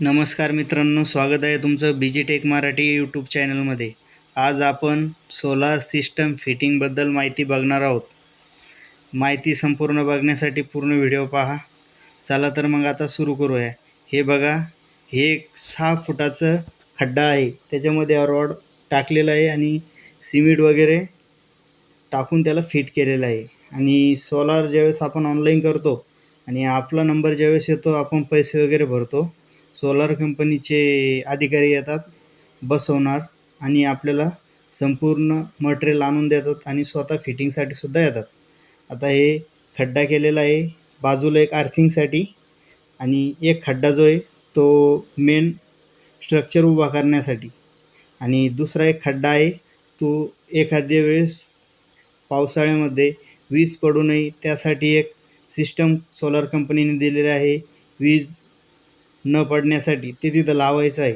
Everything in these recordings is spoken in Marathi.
नमस्कार मित्रांनो, स्वागत आहे तुमचं बीजी टेक मराठी यूट्यूब चॅनलमध्ये. आज आपण सोलार सिस्टम फिटिंगबद्दल माहिती बघणार आहोत. माहिती संपूर्ण बघण्यासाठी पूर्ण व्हिडिओ पहा. चला तर मग आता सुरू करूया. हे बघा, हे एक 6 फुटाचं खड्डा आहे. त्याच्यामध्ये रॉड टाकलेला आहे आणि सिमेंट वगैरे टाकून त्याला फिट केलेलं आहे. आणि सोलार ज्यावेळेस आपण ऑनलाईन करतो आणि आपला नंबर ज्यावेळेस येतो, आपण पैसे वगैरे भरतो, सोलार कंपनीचे अधिकारी येतात, बसवणार आणि आपल्याला संपूर्ण मटेरियल आणून देतात आणि स्वतः फिटिंगसाठी सुद्धा येतात. आता हे खड्डा केलेला आहे बाजूला एक अर्थिंगसाठी, आणि एक खड्डा जो आहे तो मेन स्ट्रक्चर उभा करण्यासाठी, आणि दुसरा एक खड्डा आहे तो एखाद्या वेळेस पावसाळ्यामध्ये वीज पडू नये त्यासाठी एक सिस्टम सोलार कंपनीने दिलेलं आहे. वीज न पडण्यासाठी ते तिथं लावायचं आहे.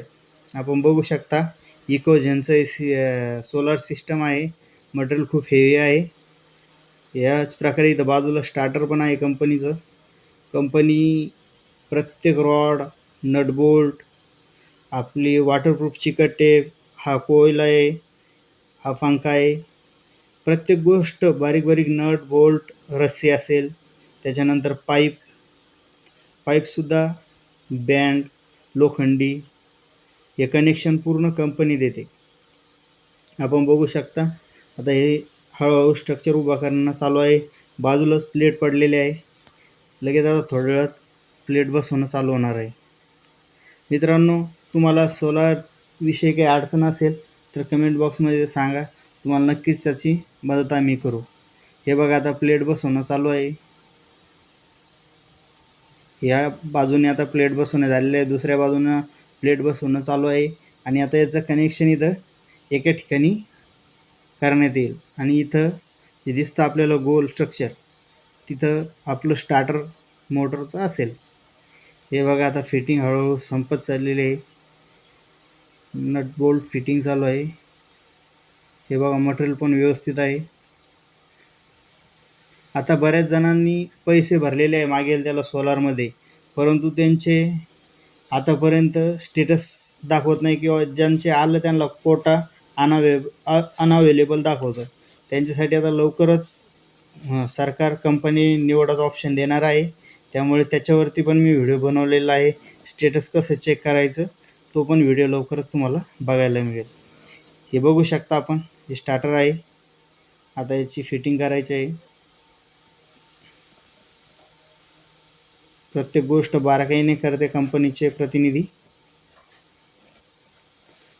आपण बघू शकता, इकोजेनचं सोलार सिस्टम आहे. मटेरियल खूप हेवी आहे. याच प्रकारे इथं बाजूला स्टार्टर पण आहे कंपनीचं. कंपनी प्रत्येक रॉड, नटबोल्ट, आपली वॉटरप्रूफ चिकट टेप, हा कोईल आहे, हा पंखा आहे, प्रत्येक गोष्ट बारीक बारीक नट बोल्ट, रस्सी असेल, त्याच्यानंतर पाईपसुद्धा बँड, लोखंडी, हे कनेक्शन पूर्ण कंपनी देते. आपण बघू शकता. आता हे हळूहळू स्ट्रक्चर उभा करणं चालू आहे. बाजूलाच प्लेट पडलेली आहे. लगेच आता थोड्या वेळात प्लेट बसवणं चालू होणार आहे. मित्रांनो, तुम्हाला सोलार विषयी काही अडचण असेल तर कमेंट बॉक्समध्ये सांगा. तुम्हाला नक्कीच त्याची मदत आम्ही करू. हे बघा, आता प्लेट बसवणं चालू आहे. या बाजूने आता प्लेट बसवणं झालेलं आहे, दुसऱ्या बाजूनं प्लेट बसवणं चालू आहे. आणि आता याचं कनेक्शन इथं एका ठिकाणी करण्यात येईल. आणि इथं जे दिसतं आपल्याला गोल स्ट्रक्चर, तिथं आपलं स्टार्टर मोटरचं असेल. हे बघा, आता फिटिंग हळूहळू संपत चाललेली आहे. नट बोल्ट फिटिंग चालू आहे. हे बघा, मटेरियल पण व्यवस्थित आहे. आता बऱ्याच जणांनी पैसे भरलेले आहे मागेल त्याला सोलारमध्ये, परंतु त्यांचे आतापर्यंत स्टेटस दाखवत नाही, किंवा ज्यांचे आलं त्यांना कोटा अनअवेलेबल दाखवतं. त्यांच्यासाठी आता लवकरच सरकार कंपनी निवडाचा ऑप्शन देणार आहे. त्यामुळे त्याच्यावरती पण मी व्हिडिओ बनवलेला आहे. स्टेटस कसं चेक करायचं तो पण व्हिडिओ लवकरच तुम्हाला बघायला मिळेल. हे बघू शकता आपण, हे स्टार्टर आहे. आता याची फिटिंग करायची आहे. प्रत्येक गोष्ट बारकाईने करते कंपनीचे प्रतिनिधी.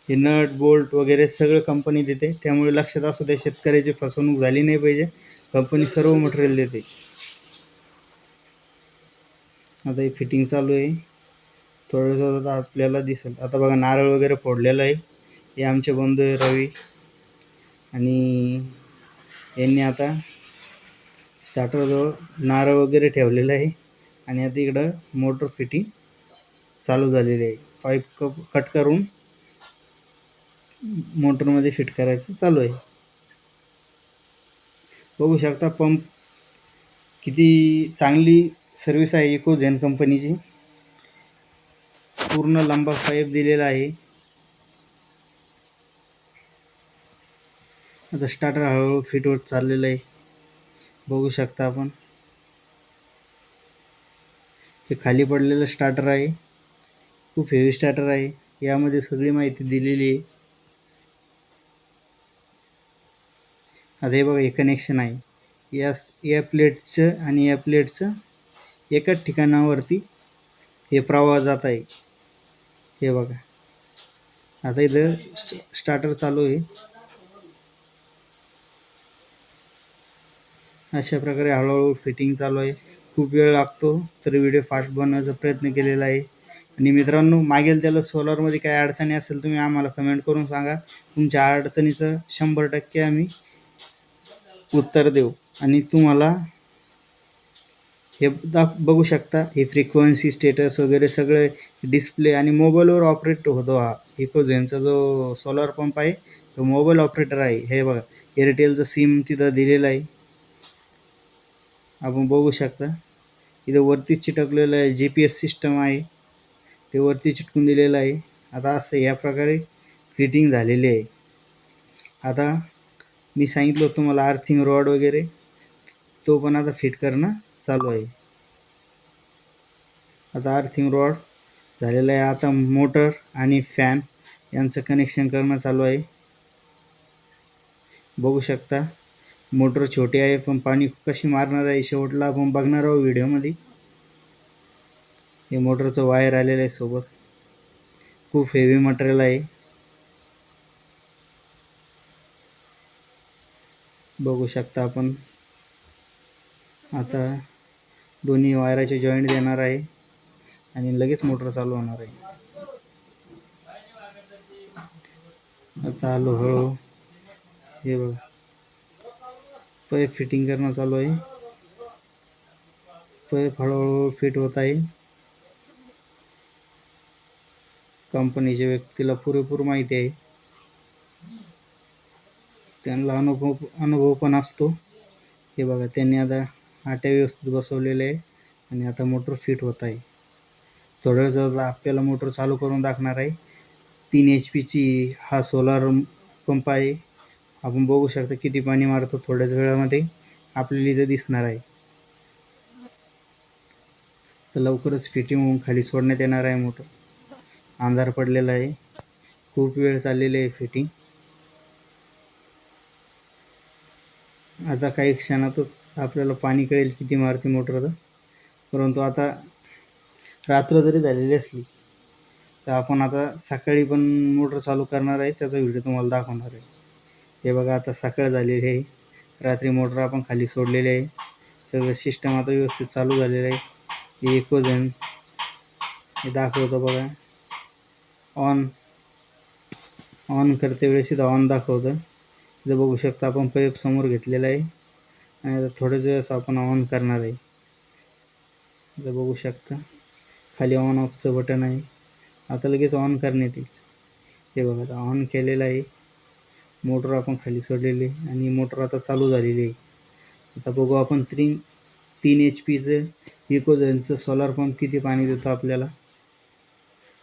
हे नट बोल्ट वगैरे सगळं कंपनी देते. त्यामुळे लक्षात असू द्या, शेतकऱ्याची फसवणूक झाली नाही पाहिजे. कंपनी सर्व मटेरियल देते. आता ही फिटिंग चालू आहे. थोडंसं आता आपल्याला दिसेल. आता बघा, नारळ वगैरे फोडलेलं आहे. हे आमचे बंधू आहे रवी, आणि यांनी आता स्टार्टरजवळ नारळ वगैरे ठेवलेलं आहे. आणि आता इकडं मोटर फिटिंग चालू झालेली आहे. पाईप कट करून मोटरमध्ये फिट करायचं चालू आहे. बघू शकता, पंप किती चांगली सर्विस आहे इकोजेन कंपनीची. पूर्ण लंबा पाईप दिलेला आहे. आता स्टार्टर हळूहळू फिट होत चाललेलं आहे. बघू शकता आपण, हे खाली पडलेलं स्टार्टर आहे. खूप हेवी स्टार्टर आहे. यामध्ये सगळी माहिती दिलेली आहे. आता हे बघा, हे कनेक्शन आहे. या प्लेटचं आणि या प्लेटचं एकाच ठिकाणावरती हे प्रवाह जात आहे. हे बघा, आता इथं स्टार्टर चालू आहे. अशा प्रकारे हळूहळू फिटिंग चालू आहे. खूप वेळ लागतो, तरी व्हिडिओ फास्ट बनवण्याचा प्रयत्न केलेला आहे. आणि मित्रांनो, मागेल त्याला सोलारमध्ये काय अडचणी असेल तुम्ही आम्हाला कमेंट करून सांगा. तुमच्या अडचणीचं 100% आम्ही उत्तर देऊ. आणि तुम्हाला हे बघू शकता, हे फ्रिक्वेन्सी, स्टेटस वगैरे सगळे डिस्प्ले आणि मोबाईलवर ऑपरेट होतो. हा इकोजेनचा जो सोलार पंप आहे तो मोबाईल ऑपरेटर आहे. हे बघा, एअरटेलचं सिम तिथं दिलेलं आहे. आपण बघू शकता, इथं वरतीच चिटकलेलं आहे. GPS सिस्टम आहे. हे वरती चिटकून दिलेलं आहे. आता असं या प्रकारे फिटिंग झालेली आहे. आता मी सांगितलं होतं तुम्हाला अर्थिंग रॉड वगैरे, तो पण आता फिट करणं चालू आहे. आता अर्थिंग रॉड झालेलं आहे. आता मोटर आणि फॅन यांचं कनेक्शन करणं चालू आहे. बघू शकता मोटर छोटी आहे पण पाणी कशी मारणार आहे शेवटला आपण बघणार आहोत व्हिडिओमध्ये. हे मोटरचं वायर आलेलं आहे सोबत, खूप हेवी मटेरियल आहे. बघू शकता आपण. आता दोन्ही वायराचे जॉईंट देणार आहे आणि लगेच मोटर चालू होणार आहे. आता हळूहळू हे बघा पाईप फिटिंग करणं चालू आहे. पाईप हळूहळू फिट होत आहे. कंपनीच्या व्यक्तीला पुरेपूर माहिती आहे, त्यांना अनुभव पण असतो. हे बघा त्यांनी आता आट्या व्यवस्थित बसवलेले आहे आणि आता मोटर फिट होत आहे. थोड्या वेळात आपल्याला मोटर चालू करून दाखवणार आहे. 3 HP ची हा सोलार पंप आहे. आपण बघू शकता किती पाणी मारतो थोड्याच वेळामध्ये आपल्याला इथे दिसणार आहे. तर लवकरच फिटिंग होऊन खाली सोडण्यात येणार आहे मोटर. अंधार पडलेला आहे, खूप वेळ चाललेली आहे फिटिंग. आता काही क्षणातच आपल्याला पाणी कळेल किती मारते मोटर. परंतु आता रात्र जरी झालेली असली तर आपण आता सकाळी पण मोटर चालू करणार आहे, त्याचा व्हिडिओ तुम्हाला दाखवणार आहे. हे बघा आता सकाळ झालेली आहे, रात्री मोटर आपण खाली सोडलेली आहे. सगळं सिस्टम आता व्यवस्थित चालू झालेलं आहे. हे इकोजन हे दाखवतं बघा, ऑन करते वेळेस इथं ऑन दाखवतं. इथं बघू शकता आपण पाईप समोर घेतलेला आहे आणि आता थोड्याच वेळेस आपण ऑन करणार आहे. इथं बघू शकता खाली ऑन ऑफचं बटन आहे. आता लगेच ऑन करण्यात येईल. हे बघा आता ऑन केलेलं आहे. मोटर आपण खाली सोडलेली आणि मोटर आता चालू झालेली आहे. आता बघू आपण 3 HPचं इकोझनचं सोलार पंप किती पाणी देतो आपल्याला.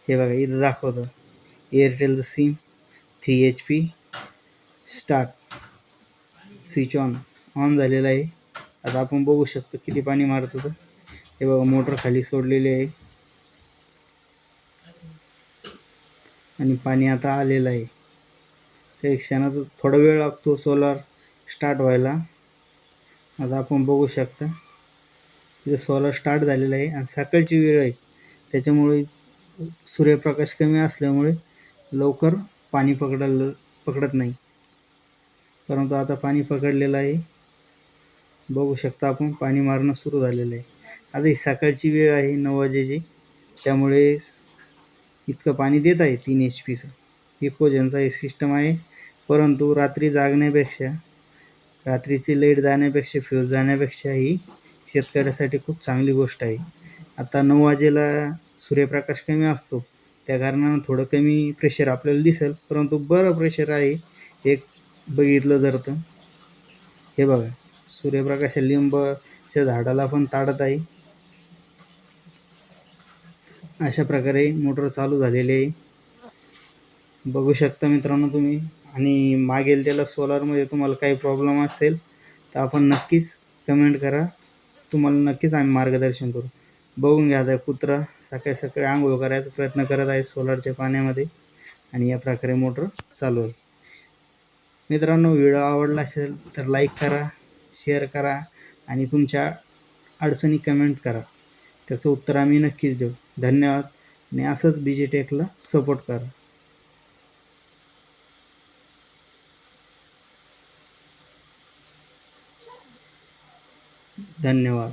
हे बघा इथं दाखवतं एअरटेलचं SIM 3 HP start, switch on झालेला आहे. आता आपण बघू शकतो किती पाणी मारत होतं. हे बघा मोटर खाली सोडलेली आहे आणि पाणी आता आलेलं आहे. काही क्षणात थोडा वेळ लागतो सोलार स्टार्ट व्हायला. आता आपण बघू शकता इथे सोलार स्टार्ट झालेला आहे आणि सकाळची वेळ आहे, त्याच्यामुळे सूर्यप्रकाश कमी असल्यामुळे लवकर पाणी पकडत नाही. परंतु आता पाणी पकडलेलं आहे. बघू शकता आपण पाणी मारणं सुरू झालेलं आहे. आता ही सकाळची वेळ आहे 9 वाजेची, त्यामुळे इतकं पाणी देत आहे 3 HPचं इकोजनचा हे सिस्टम आहे. परंतु रात्रीची लाईट जाण्यापेक्षा फ्यूज जाण्यापेक्षा ही शेतकऱ्यासाठी खूप चांगली गोष्ट आहे. आता 9 वाजेला सूर्यप्रकाश कमी असतो, त्या कारणानं थोडं कमी प्रेशर आपल्याला दिसेल, परंतु बरं प्रेशर आहे एक बघितलं जर तर. हे बघा सूर्यप्रकाश लिंबाच्या झाडाला पण ताडत आहे. अशा प्रकारे मोटर चालू झालेली आहे, बघू शकता मित्रांनो तुम्ही. आणि मागेल त्याला सोलारमध्ये तुम्हाला काही प्रॉब्लेम असेल तर आपण नक्कीच कमेंट करा, तुम्हाला नक्कीच आम्ही मार्गदर्शन करू. बघून घ्या आता कुत्रा सकाळी सकाळी आंघोळ करायचा प्रयत्न करत आहे सोलारच्या पाण्यामध्ये आणि या प्रकारे मोटर चालू आहे. मित्रांनो व्हिडिओ आवडला असेल तर लाईक करा, शेअर करा आणि तुमच्या अडचणी कमेंट करा, त्याचं उत्तर आम्ही नक्कीच देऊ. धन्यवाद आणि असंच BG टेकला सपोर्ट करा. धन्यवाद.